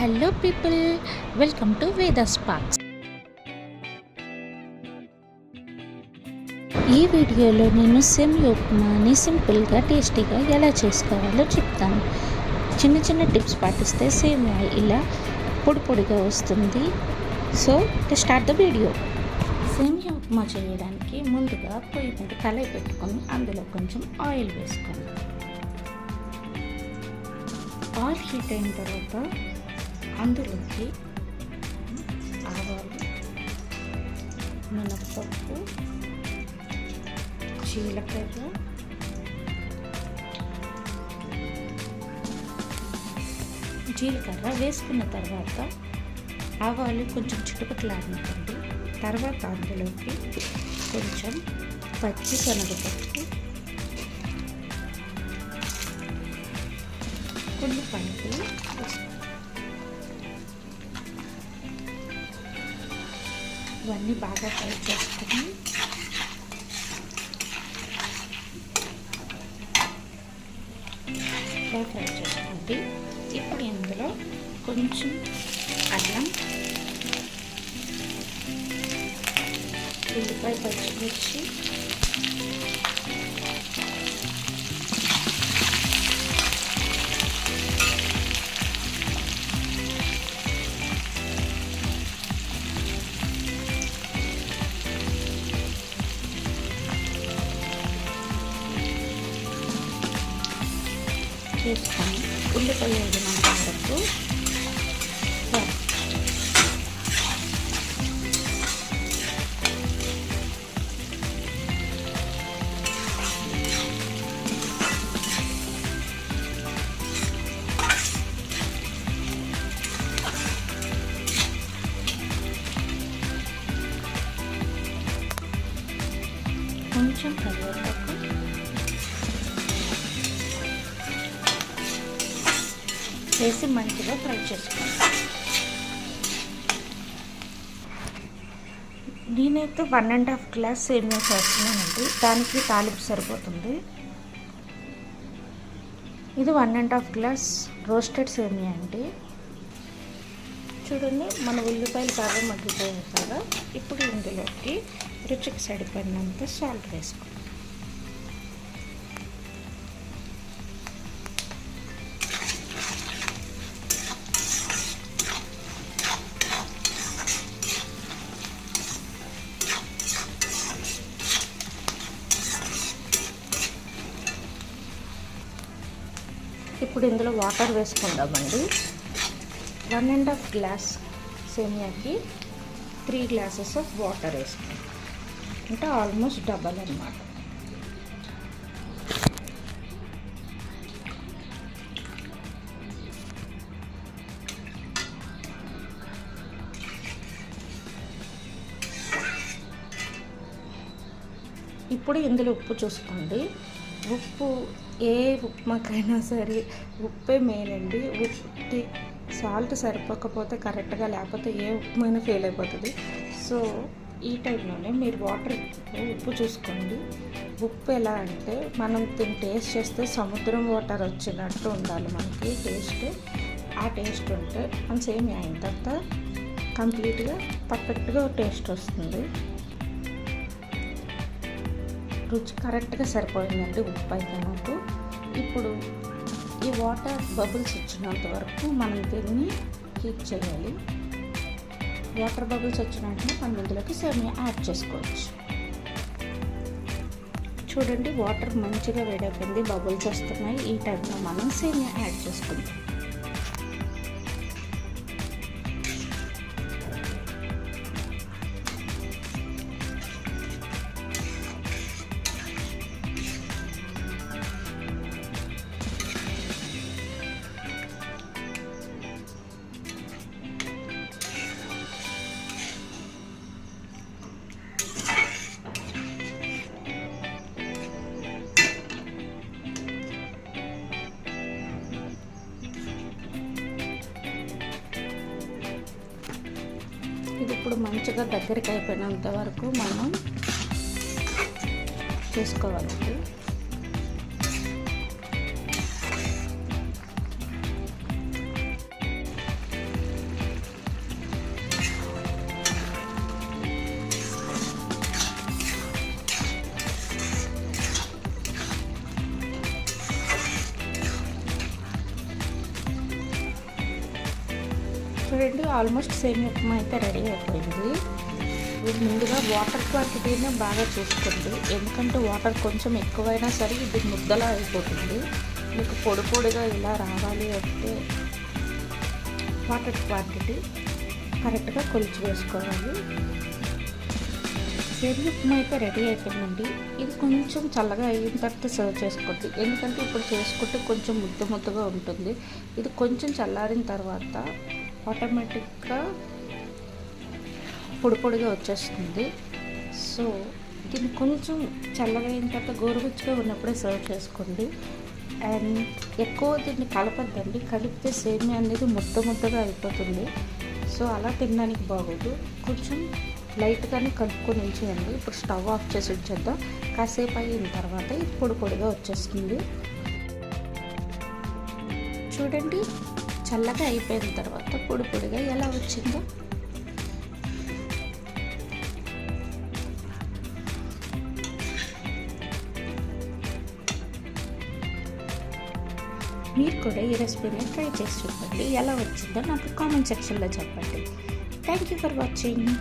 Hello people, welcome to Veda sparks. ఈ వీడియోలో నేను సేమియా ఉప్మాని సింపుల్గా టేస్టీగా ఎలా చేసుకోవాలో చెప్తాను. చిన్న చిన్న టిప్స్ పాటిస్తే సేమియా ఇలా పొడి పొడిగా వస్తుంది. So start the video. సేమియా ఉప్మా చేయడానికి ముందుగా పొయ్యి మీద కళాయి పెట్టుకొని అందులో కొంచెం ఆయిల్ వేసుకోండి. ఆయిల్ హీట్ అయిన తర్వాత అందులోకి ఆవాలు, మినప్పప్పు, జీలకర్ర, వేసుకున్న తర్వాత ఆవాలు కొంచెం చిటుపట్లాడినప్పుడు తర్వాత అందులోకి కొంచెం పచ్చి శనగపప్పు, ఉల్లిపాయలు వేసుకోండి. ఇవన్నీ బాగా ఫ్రై చేసుకుని ఫ్రై చేసుకోండి. ఇప్పుడు ఇందులో కొంచెం అల్లం, ఉల్లిపాయ, పచ్చిమిర్చి, చేసుకొని ఉల్లిపాయ వేగినంత వరకు కొంచెం కరివేపాకు, వేసి మంచిగా ఫ్రై చేసుకోండి. నేనైతే 1.5 గ్లాస్ సేమియా చేస్తున్నానండి. దానికి తాలింపు సరిపోతుంది. ఇది 1.5 గ్లాస్ రోస్టెడ్ సేమియా అండి. చూడండి, మన ఉల్లిపాయలు బాగా మగ్గిపోయాయి కదా. ఇప్పుడు ఇందులోకి రుచికి సరిపడినంత సాల్ట్ వేసుకోండి. ఇప్పుడు ఇందులో వాటర్ వేసుకుందామండి. 1.5 గ్లాస్ సేమియాకి 3 గ్లాసెస్ ఆఫ్ వాటర్ వేసుకుందాం. అంటే ఆల్మోస్ట్ డబల్ అన్నమాట. ఇప్పుడు ఇందులో ఉప్పు చూసుకోండి. ఉప్పు ఏ ఉప్మాకైనా సరే ఉప్పే మెయిన్ అండి. ఉప్పు సాల్ట్ సరిపోకపోతే కరెక్ట్గా, లేకపోతే ఏ ఉప్మైనా ఫెయిల్ అయిపోతుంది. సో ఈ టైంలోనే మీరు వాటర్ ఉప్పు చూసుకోండి. ఉప్పు ఎలా అంటే మనం టేస్ట్ చేస్తే సముద్రం వాటర్ వచ్చినట్టు ఉండాలి మనకి టేస్ట్. ఆ టేస్ట్ ఉంటే మన సేమియా అయిన తర్వాత కంప్లీట్గా పర్ఫెక్ట్గా టేస్ట్ వస్తుంది. రుచి కరెక్ట్గా సరిపోయిందండి ఉప్పు అయితే నాకు. ఇప్పుడు ఈ వాటర్ బబుల్స్ వచ్చినంత వరకు మనం దీన్ని హీట్ చేయాలి. వాటర్ బబుల్స్ వచ్చిన వెంటనే మనం ఇందులోకి సేమియా యాడ్ చేసుకోవచ్చు. చూడండి, వాటర్ మంచిగా వేడైపోయింది, బబుల్స్ వస్తున్నాయి. ఈ టైంలో మనం సేమియా యాడ్ చేసుకుంటాం. ఇది ఇప్పుడు మంచిగా దగ్గరికి అయిపోయినంత వరకు మనం చేసుకోవాలండి. చూడండి, ఆల్మోస్ట్ సేమియా ఉప్మా అయితే రెడీ అయిపోయింది. ఇది ముందుగా వాటర్ క్వాంటిటీని బాగా చూసుకోండి, ఎందుకంటే వాటర్ కొంచెం ఎక్కువైనా సరే ఇది ముద్దలా అయిపోతుంది. మీకు పొడి పొడిగా ఇలా రావాలి అంటే వాటర్ క్వాంటిటీ కరెక్ట్గా కొలిచి వేసుకోవాలి. సేమియా ఉప్మా అయితే రెడీ అయిపోయిందండి. ఇది కొంచెం చల్లగా అయిన తర్వాత సర్వ్ చేసుకోండి, ఎందుకంటే ఇప్పుడు చేసుకుంటే కొంచెం ముద్దగా ఉంటుంది. ఇది కొంచెం చల్లారిన తర్వాత ఆటోమేటిక్గా పొడిగా వచ్చేస్తుంది. సో దీన్ని కొంచెం చల్లగా అయిన తర్వాత గోరువెచ్చగా ఉన్నప్పుడే సర్వ్ చేసుకోండి. అండ్ ఎక్కువ దీన్ని కలపద్దండి, కలిపితే సేమియా అనేది ముద్దగా అయిపోతుంది. సో అలా తినడానికి బాగోదు, కొంచెం లైట్గానే కలుపుకొని ఉంచేయండి. ఇప్పుడు స్టవ్ ఆఫ్ చేసి ఉంచేద్దాం. కాసేపు అయిన తర్వాత ఇది పొడిగా వచ్చేస్తుంది. చూడండి, చల్లగా అయిపోయిన తర్వాత పొడిగా ఎలా వచ్చిందో. మీరు కూడా ఈ రెసిపీని ట్రై చేసి చూడండి, ఎలా వచ్చిందో నాకు కామెంట్ సెక్షన్లో చెప్పండి. Thank you for watching.